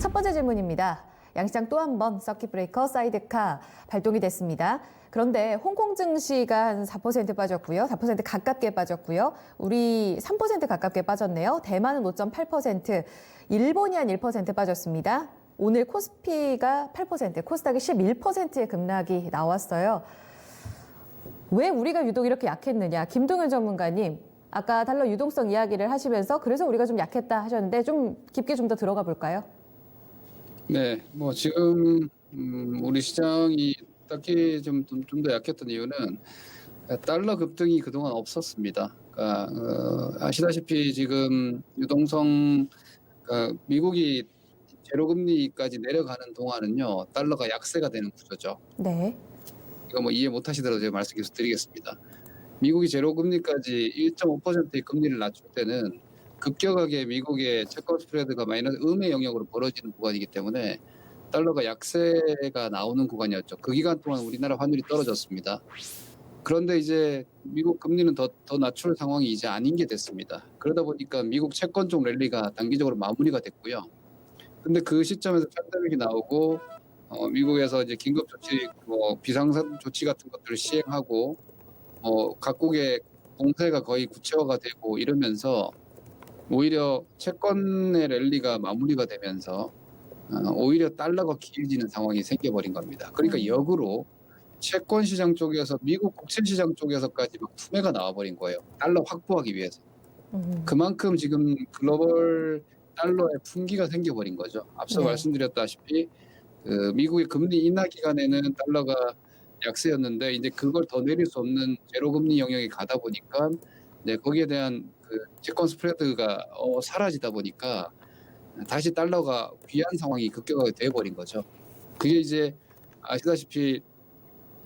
첫 번째 질문입니다. 양시장 또 한 번 서킷 브레이커 사이드카 발동이 됐습니다. 그런데 홍콩 증시가 한 4% 빠졌고요. 4% 가깝게 빠졌고요. 우리 3% 가깝게 빠졌네요. 대만은 5.8%, 일본이 한 1% 빠졌습니다. 오늘 코스피가 8%, 코스닥이 11%의 급락이 나왔어요. 왜 우리가 유독 이렇게 약했느냐? 김동현 전문가님, 아까 달러 유동성 이야기를 하시면서 그래서 우리가 좀 약했다 하셨는데 좀 깊게 좀 더 들어가 볼까요? 네, 뭐 지금 우리 시장이 딱히 좀 더 약했던 이유는 달러 급등이 그동안 없었습니다. 그러니까 아시다시피 지금 유동성, 그러니까 미국이 제로금리까지 내려가는 동안은요 달러가 약세가 되는 구조죠. 네. 이거 뭐 이해 못하시더라도 제가 말씀 계속 드리겠습니다. 미국이 제로금리까지 1.5%의 금리를 낮출 때는 급격하게 미국의 채권 스프레드가 마이너스 음의 영역으로 벌어지는 구간이기 때문에 달러가 약세가 나오는 구간이었죠. 그 기간 동안 우리나라 환율이 떨어졌습니다. 그런데 이제 미국 금리는 더 낮출 상황이 이제 아닌 게 됐습니다. 그러다 보니까 미국 채권 쪽 랠리가 단기적으로 마무리가 됐고요. 근데 그 시점에서 팬데믹이 나오고 미국에서 이제 긴급 조치, 비상상 조치 같은 것들을 시행하고 각국의 공세가 거의 구체화가 되고 이러면서 오히려 채권의 랠리가 마무리가 되면서 오히려 달러가 기울어지는 상황이 생겨버린 겁니다. 그러니까 역으로 채권 시장 쪽에서 미국 국채 시장 쪽에서까지 막 투매가 나와버린 거예요. 달러 확보하기 위해서. 그만큼 지금 글로벌 달러의 풍기가 생겨버린 거죠. 앞서 네. 말씀드렸다시피 미국의 금리 인하 기간에는 달러가 약세였는데 이제 그걸 더 내릴 수 없는 제로금리 영역에 가다 보니까 이제 거기에 대한 그 채권 스프레드가 사라지다 보니까 다시 달러가 귀한 상황이 급격하게 돼버린 거죠. 그게 이제 아시다시피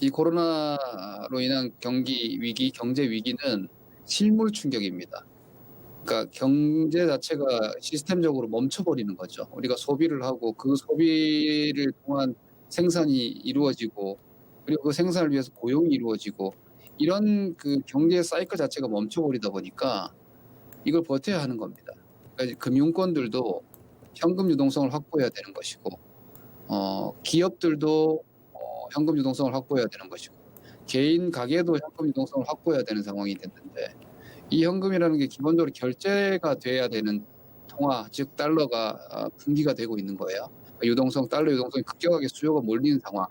이 코로나로 인한 경기 위기, 경제 위기는 실물 충격입니다. 그러니까 경제 자체가 시스템적으로 멈춰버리는 거죠. 우리가 소비를 하고 그 소비를 통한 생산이 이루어지고 그리고 그 생산을 위해서 고용이 이루어지고 이런 그 경제 사이클 자체가 멈춰버리다 보니까 이걸 버텨야 하는 겁니다. 그러니까 금융권들도 현금 유동성을 확보해야 되는 것이고 기업들도 현금 유동성을 확보해야 되는 것이고 개인 가게도 현금 유동성을 확보해야 되는 상황이 됐는데 이 현금이라는 게 기본적으로 결제가 돼야 되는 통화, 즉 달러가 분기가 되고 있는 거예요. 그러니까 달러 유동성이 급격하게 수요가 몰리는 상황.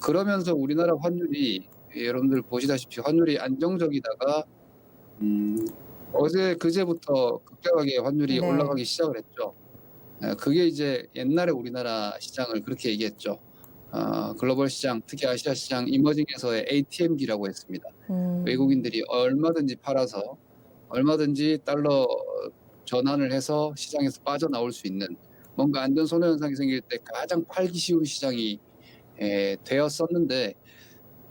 그러면서 우리나라 환율이 여러분들 보시다시피 환율이 안정적이다가 그제부터 급격하게 환율이 네. 올라가기 시작을 했죠. 그게 이제 옛날에 우리나라 시장을 그렇게 얘기했죠. 글로벌 시장, 특히 아시아 시장 이머징에서의 ATM기라고 했습니다. 외국인들이 얼마든지 팔아서 얼마든지 달러 전환을 해서 시장에서 빠져나올 수 있는 뭔가 안전 손해 현상이 생길 때 가장 팔기 쉬운 시장이 되었었는데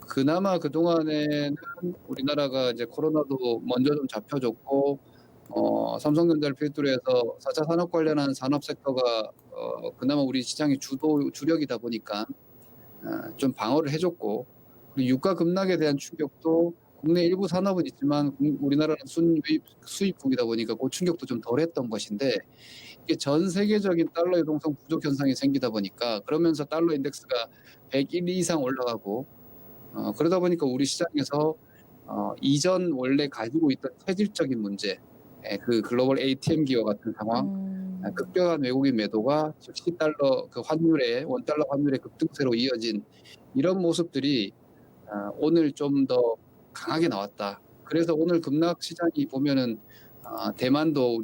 그나마 그동안에는 우리나라가 이제 코로나도 먼저 좀 잡혀줬고 삼성전자를 필두로 해서 4차 산업 관련한 산업 섹터가 그나마 우리 시장의 주력이다 보니까 좀 방어를 해줬고 그리고 유가 급락에 대한 충격도 국내 일부 산업은 있지만 우리나라는 수입국이다 보니까 그 충격도 좀 덜했던 것인데 이게 전 세계적인 달러 유동성 부족 현상이 생기다 보니까 그러면서 달러 인덱스가 101 이상 올라가고 그러다 보니까 우리 시장에서 이전 원래 가지고 있던 체질적인 문제, 그 글로벌 ATM기와 같은 상황, 급격한 외국인 매도가 즉시 달러 그 원달러 환율의 급등세로 이어진 이런 모습들이 오늘 좀 더 강하게 나왔다. 그래서 오늘 급락 시장이 보면은 대만도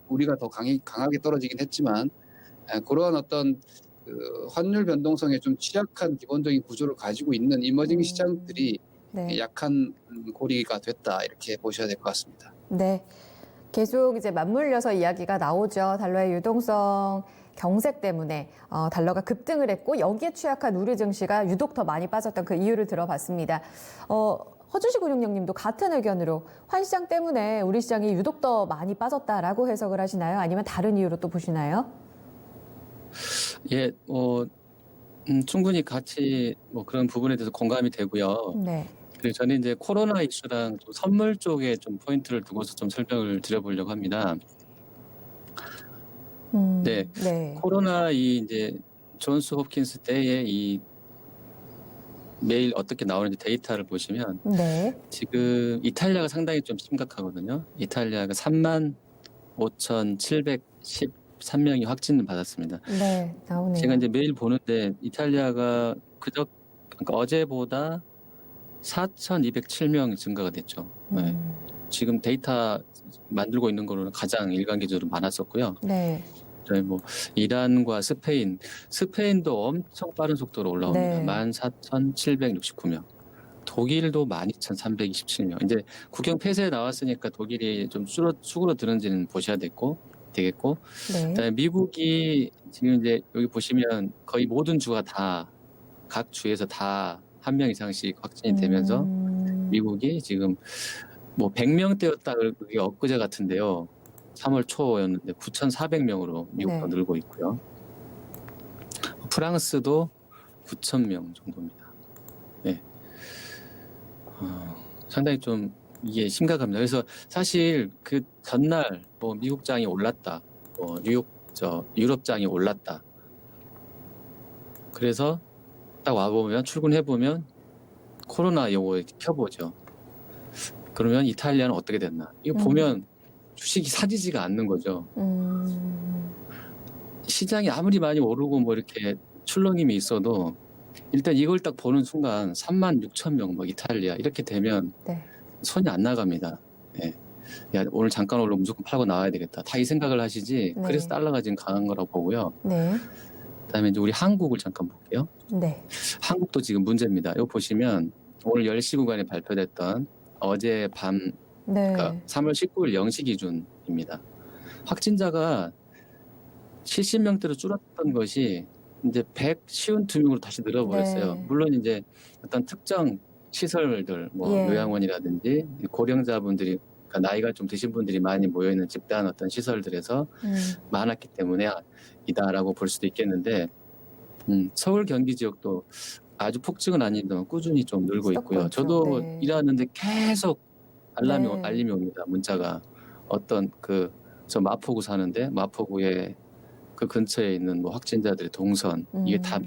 우리가 더 강하게 떨어지긴 했지만 그러한 어떤 그 환율 변동성에 좀 취약한 기본적인 구조를 가지고 있는 이머징 시장들이 네. 약한 고리가 됐다 이렇게 보셔야 될 것 같습니다. 네. 계속 이제 맞물려서 이야기가 나오죠. 달러의 유동성 경색 때문에 달러가 급등을 했고 여기에 취약한 우리 증시가 유독 더 많이 빠졌던 그 이유를 들어봤습니다. 허준식 운용님도 같은 의견으로 환시장 때문에 우리 시장이 유독 더 많이 빠졌다라고 해석을 하시나요? 아니면 다른 이유로 또 보시나요? 예, 충분히 같이 그런 부분에 대해서 공감이 되고요. 네. 그리고 저는 이제 코로나 이슈랑 좀 선물 쪽에 좀 포인트를 두고서 좀 설명을 드려보려고 합니다. 네. 네. 코로나 이제 존스 홉킨스 때의 이 매일 어떻게 나오는지 데이터를 보시면 네. 지금 이탈리아가 상당히 좀 심각하거든요. 이탈리아가 35,713명이 확진을 받았습니다. 네. 나오네요. 제가 이제 매일 보는데 이탈리아가 그러니까 어제보다 4,207명 증가가 됐죠. 네. 지금 데이터 만들고 있는 거로는 가장 일간계적으로 많았었고요. 네. 그다음에 뭐 이란과 스페인도 엄청 빠른 속도로 올라옵니다. 네. 14,769명. 독일도 12,327명. 이제 국경 폐쇄에 나왔으니까 독일이 좀 수그러드는지는 보셔야 되겠고. 네. 그다음에 미국이 지금 이제 여기 보시면 거의 모든 주가 다 각 주에서 다 한 명 이상씩 확진이 되면서 미국이 지금 뭐 100명대였다 그게 엊그제 같은데요. 3월 초였는데 9,400명으로 미국도 네. 늘고 있고요. 프랑스도 9,000명 정도입니다. 네. 상당히 좀 이게 심각합니다. 그래서 사실 그 전날 뭐 미국장이 올랐다, 뭐 유럽장이 올랐다. 그래서 딱 와보면 출근해보면 코로나 요거 켜보죠. 그러면 이탈리아는 어떻게 됐나? 이거 보면 주식이 사지지가 않는 거죠. 시장이 아무리 많이 오르고 뭐 이렇게 출렁임이 있어도 일단 이걸 딱 보는 순간 36,000명 뭐 이탈리아 이렇게 되면 네. 손이 안 나갑니다. 예. 야, 오늘 잠깐 올라 무조건 팔고 나와야 되겠다. 다 이 생각을 하시지. 네. 그래서 달러가 지금 강한 거라고 보고요. 네. 그다음에 이제 우리 한국을 잠깐 볼게요. 네. 한국도 지금 문제입니다. 이거 보시면 오늘 10시 구간에 발표됐던 어제 밤 네. 그러니까 3월 19일 0시 기준입니다. 확진자가 70명대로 줄었던 것이 이제 152명으로 다시 늘어버렸어요. 네. 물론 이제 어떤 특정 시설들, 뭐 예. 요양원이라든지 고령자분들이 그러니까 나이가 좀 드신 분들이 많이 모여 있는 집단 어떤 시설들에서 많았기 때문에 이다라고 볼 수도 있겠는데 서울 경기 지역도 아주 폭증은 아니지만 꾸준히 좀 늘고 있고요. 수도권 저도 쪽, 네. 일하는데 계속 네. 알림이 옵니다. 문자가 어떤 저 마포구 사는데 마포구에 그 근처에 있는 뭐 확진자들의 동선 이게 다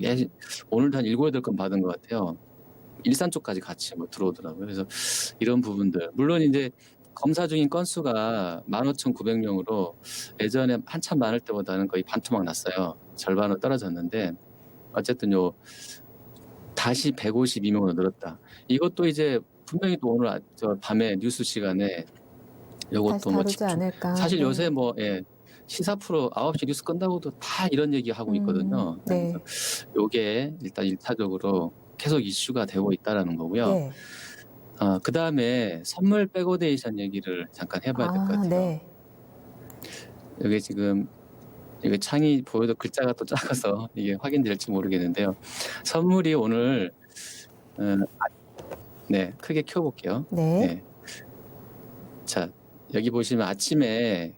오늘도 한 7, 8건 받은 것 같아요. 일산 쪽까지 같이 뭐 들어오더라고요. 그래서 이런 부분들 물론 이제 검사 중인 건수가 15,900명으로 예전에 한참 많을 때보다는 거의 반토막 났어요. 절반으로 떨어졌는데 어쨌든 다시 152명으로 늘었다. 이것도 이제 분명히 또 오늘 저 밤에 뉴스 시간에 다시 요것도 뭐 다루지 않을까. 사실 네. 요새 뭐 시사 프로 9시 뉴스 끝나고도 다 이런 얘기 하고 있거든요. 네. 그래서 요게 일단 1차적으로 계속 이슈가 되고 있다라는 거고요. 네. 그 다음에 선물 백오데이션 얘기를 잠깐 해봐야 될 것 같아요. 네. 여기 지금 이게 창이 보여도 글자가 또 작아서 이게 확인될지 모르겠는데요. 선물이 오늘 네 크게 켜볼게요. 네. 네. 자 여기 보시면 아침에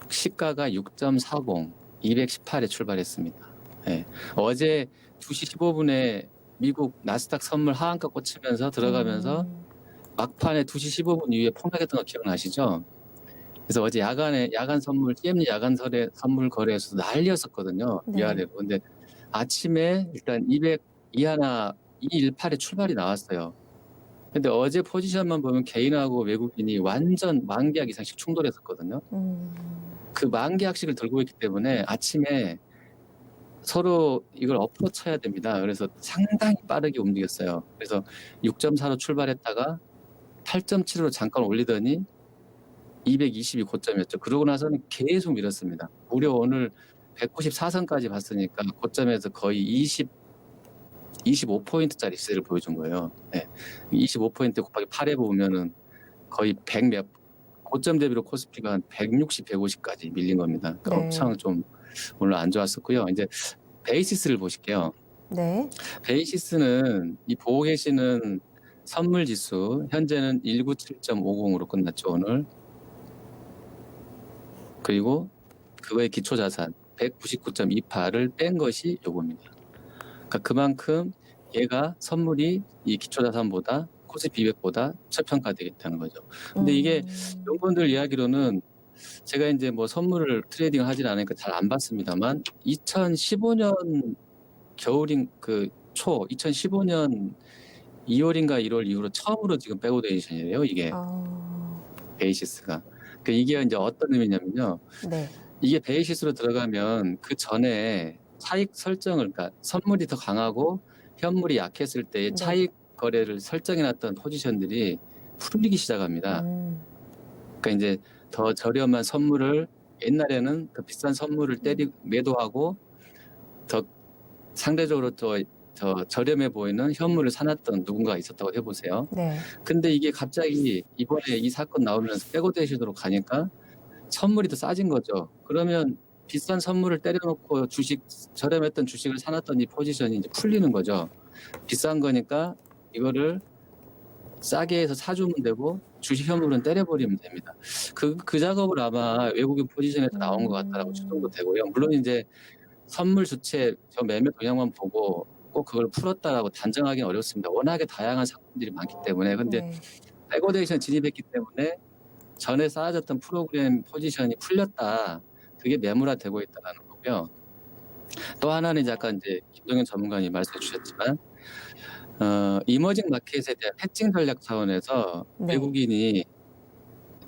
시가가 6.40, 218에 출발했습니다. 네. 어제 2시 15분에 미국 나스닥 선물 하한가 꽂히면서 들어가면서 막판에 2시 15분 이후에 폭락했던 거 기억나시죠? 그래서 어제 야간 선물, CME 야간 선물 거래에서 난리였었거든요. 네. 위아래로. 근데 아침에 일단 218에 출발이 나왔어요. 근데 어제 포지션만 보면 개인하고 외국인이 완전 만계약 이상씩 충돌했었거든요. 그 만계약씩을 들고 있기 때문에 아침에 서로 이걸 엎어 쳐야 됩니다. 그래서 상당히 빠르게 움직였어요. 그래서 6.4로 출발했다가 8.7으로 잠깐 올리더니 222 고점이었죠. 그러고 나서는 계속 밀었습니다. 무려 오늘 194선까지 봤으니까 고점에서 거의 25포인트짜리 시세를 보여준 거예요. 네. 25포인트 곱하기 8에 보면은 거의 100몇, 고점 대비로 코스피가 한 160, 150까지 밀린 겁니다. 그러니까 네. 엄청 좀 오늘 안 좋았었고요. 이제 베이시스를 보실게요. 네. 베이시스는 이 보고 계시는 선물 지수, 현재는 197.50으로 끝났죠, 오늘. 그리고 그거의 기초 자산 199.28을 뺀 것이 요겁니다. 그러니까 그만큼 얘가 선물이 이 기초 자산보다 코스피 200보다 저평가되겠다는 거죠. 근데 이게 연구원들 이야기로는 제가 이제 뭐 선물을 트레이딩을 하진 않으니까 잘 안 봤습니다만 2015년 겨울인 그 초 2015년 2월인가 1월 이후로 처음으로 지금 백오데이션이에요. 이게 베이시스가. 그 이게 이제 어떤 의미냐면요. 네. 이게 베이시스로 들어가면 그 전에 차익 설정을, 그러니까 선물이 더 강하고 현물이 약했을 때의 네. 차익 거래를 설정해놨던 포지션들이 풀리기 시작합니다. 그러니까 이제 더 저렴한 선물을, 옛날에는 더 비싼 선물을 매도하고 더 상대적으로 더 저렴해 보이는 현물을 사놨던 누군가가 있었다고 해보세요. 네. 근데 이게 갑자기 이번에 이 사건 나오면서 백오데이션으로 가니까 선물이 더 싸진 거죠. 그러면 비싼 선물을 때려놓고 저렴했던 주식을 사놨던 이 포지션이 이제 풀리는 거죠. 비싼 거니까 이거를 싸게 해서 사주면 되고 주식 현물은 때려버리면 됩니다. 그 작업을 아마 외국인 포지션에서 나온 것 같다라고 추정도 되고요. 물론 이제 선물 주체 저 매매 동향만 보고 꼭 그걸 풀었다라고 단정하기는 어렵습니다. 워낙에 다양한 상품들이 많기 때문에. 근데 네. 백오데이션 진입했기 때문에 전에 쌓아졌던 프로그램 포지션이 풀렸다. 그게 매물화되고 있다는 거고요. 또 하나는 이제 아까 이제 김동현 전문가님 말씀해 주셨지만 이머징 마켓에 대한 해칭 전략 차원에서 네. 외국인이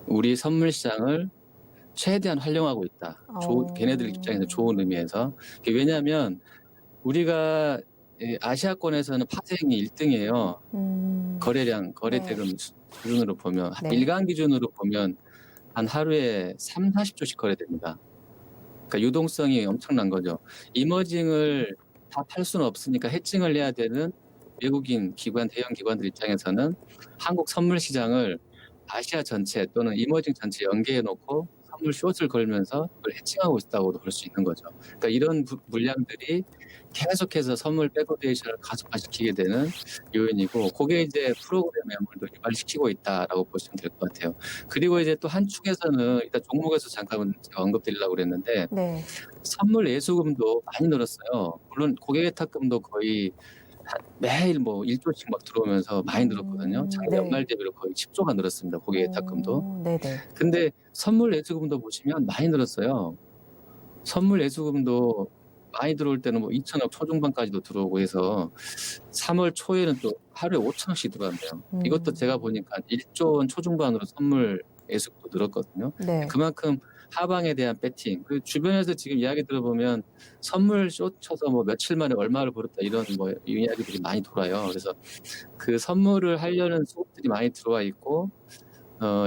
우리 선물 시장을 최대한 활용하고 있다. 걔네들 입장에서 좋은 의미에서. 왜냐하면 우리가 아시아권에서는 파생이 1등이에요. 거래량, 거래 네. 대금 기준으로 보면 네. 일간 기준으로 보면 한 하루에 3, 40조씩 거래됩니다. 그러니까 유동성이 엄청난 거죠. 이머징을 다 팔 수는 없으니까 해칭을 해야 되는 외국인 기관, 대형 기관들 입장에서는 한국 선물 시장을 아시아 전체 또는 이머징 전체 연계해 놓고 선물 숏을 걸면서 그걸 해칭하고 있다고도 볼 수 있는 거죠. 그러니까 이런 물량들이 계속해서 선물 백오데이션을 가속화시키게 되는 요인이고, 그게 이제 프로그램 매물도 유발시키고 있다라고 보시면 될 것 같아요. 그리고 이제 또 한 축에서는 이따 종목에서 잠깐 제가 언급드리려고 그랬는데 네. 선물 예수금도 많이 늘었어요. 물론 고객예탁금도 거의 매일 뭐 1조씩 막 들어오면서 많이 늘었거든요. 작년 네. 연말 대비로 거의 10조가 늘었습니다. 고객예탁금도. 네네. 근데 선물 예수금도 보시면 많이 늘었어요. 선물 예수금도 많이 들어올 때는 뭐 2천억 초중반까지도 들어오고 해서 3월 초에는 또 하루에 5천억씩 들어간대요. 이것도 제가 보니까 1조 원 초중반으로 선물 예수금도 늘었거든요. 네. 그만큼 하방에 대한 배팅. 그 주변에서 지금 이야기 들어보면 선물 숏 쳐서 뭐 며칠 만에 얼마를 벌었다 이런 뭐 이야기들이 많이 돌아요. 그래서 그 선물을 하려는 수급들이 많이 들어와 있고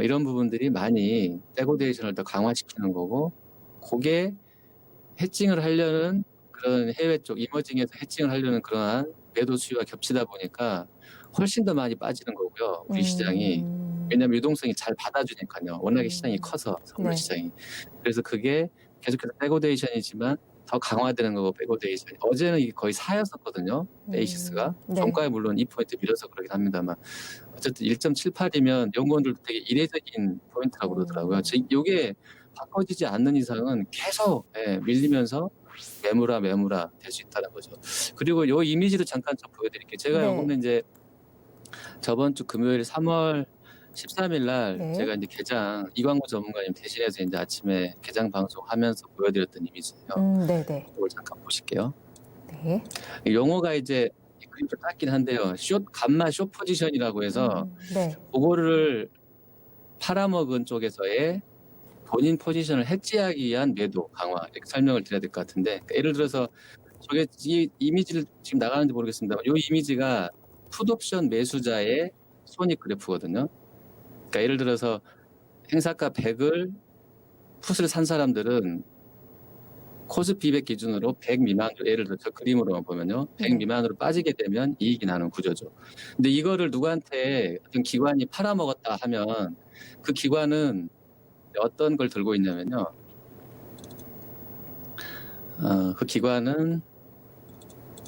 이런 부분들이 많이 백오데이션을 더 강화시키는 거고, 그게 해칭을 하려는 그런 해외 쪽 이머징에서 해칭을 하려는 그러한 매도 수요가 겹치다 보니까 훨씬 더 많이 빠지는 거고요. 우리 시장이. 왜냐하면 유동성이 잘 받아주니까요. 워낙에 시장이 커서 선물 네. 시장이. 그래서 그게 계속해서 백오데이션이지만 더 강화되는 거고, 백오데이션. 어제는 이게 거의 4였었거든요. 베이시스가. 네. 종가에 물론 2포인트 밀어서 그러긴 합니다만 어쨌든 1.78이면 연구원들도 되게 이례적인 포인트라고 그러더라고요. 이게 바꿔지지 않는 이상은 계속 밀리면서 매물화 될 수 있다는 거죠. 그리고 요 이미지도 잠깐 좀 보여드릴게요. 제가 네. 요거는 이제 저번 주 금요일 3월 13일 날 네. 제가 이제 이광구 전문가님 대신해서 이제 아침에 개장 방송하면서 보여드렸던 이미지예요. 네네. 이걸 잠깐 보실게요. 네. 용어가 이제 그림 좀 작긴 한데요. 감마 숏 포지션이라고 해서 네. 그거를 팔아먹은 쪽에서의 본인 포지션을 해지하기 위한 매도 강화, 이렇게 설명을 드려야 될 것 같은데, 그러니까 예를 들어서 저게 이 이미지를 지금 나가는지 모르겠습니다만 이 이미지가 풋옵션 매수자의 손익 그래프거든요. 그러니까 예를 들어서 행사가 100을 풋을 산 사람들은 코스피 200 기준으로 100 미만으로, 예를 들어 저 그림으로만 보면요, 100 네. 미만으로 빠지게 되면 이익이 나는 구조죠. 근데 이거를 누구한테 어떤 기관이 팔아먹었다 하면 그 기관은 어떤 걸 들고 있냐면요, 그 기관은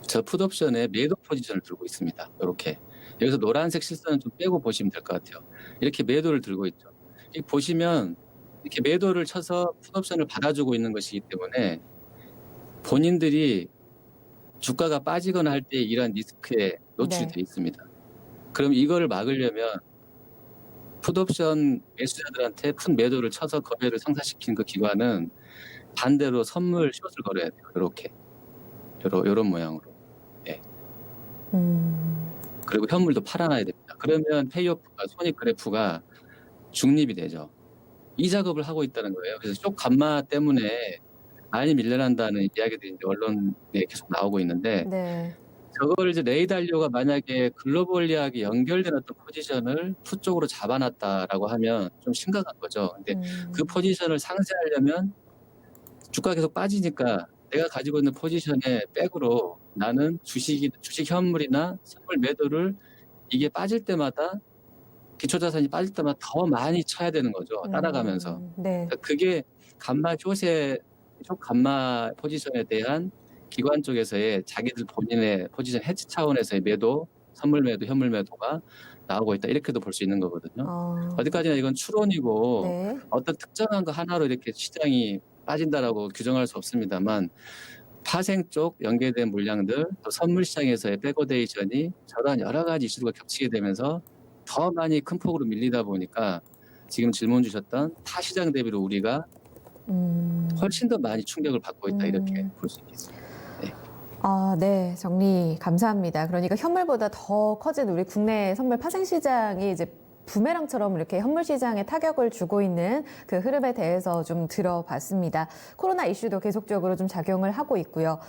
저 풋옵션의 매도 포지션을 들고 있습니다. 이렇게. 여기서 노란색 실선은 좀 빼고 보시면 될 것 같아요. 이렇게 매도를 들고 있죠. 보시면 이렇게 매도를 쳐서 풋옵션을 받아주고 있는 것이기 때문에 본인들이 주가가 빠지거나 할 때 이러한 리스크에 노출이 네. 되어 있습니다. 그럼 이거를 막으려면 풋옵션 매수자들한테 푼 매도를 쳐서 거래를 상쇄시킨 그 기관은 반대로 선물 숏을 걸어야 돼요. 이렇게 요런 모양으로. 네. 그리고 현물도 팔아놔야 됩니다. 그러면 페이오프가 손익 그래프가 중립이 되죠. 이 작업을 하고 있다는 거예요. 그래서 쪽 감마 때문에 많이 밀려난다는 이야기들이 이제 언론에 계속 나오고 있는데 네. 저걸 이제 레이달리오가 만약에 글로벌리하게 연결된 어떤 포지션을 풋 쪽으로 잡아놨다라고 하면 좀 심각한 거죠. 근데 그 포지션을 상쇄하려면 주가 계속 빠지니까 내가 가지고 있는 포지션의 백으로 나는 주식 현물이나 선물 매도를 이게 빠질 때마다 기초자산이 빠질 때마다 더 많이 쳐야 되는 거죠. 따라가면서. 네. 그러니까 그게 감마 숏 감마 포지션에 대한 기관 쪽에서의 자기들 본인의 포지션 해지 차원에서의 매도, 선물 매도, 현물 매도가 나오고 있다. 이렇게도 볼 수 있는 거거든요. 어디까지나 이건 추론이고 네. 어떤 특정한 거 하나로 이렇게 시장이 빠진다라고 규정할 수 없습니다만 파생 쪽 연계된 물량들, 또 선물 시장에서의 백오데이션이 저런 여러 가지 이슈가 겹치게 되면서 더 많이 큰 폭으로 밀리다 보니까 지금 질문 주셨던 타 시장 대비로 우리가 훨씬 더 많이 충격을 받고 있다. 이렇게 볼 수 있겠습니다. 네. 정리 감사합니다. 그러니까 현물보다 더 커진 우리 국내 선물 파생 시장이 이제 부메랑처럼 이렇게 현물 시장에 타격을 주고 있는 그 흐름에 대해서 좀 들어봤습니다. 코로나 이슈도 계속적으로 좀 작용을 하고 있고요.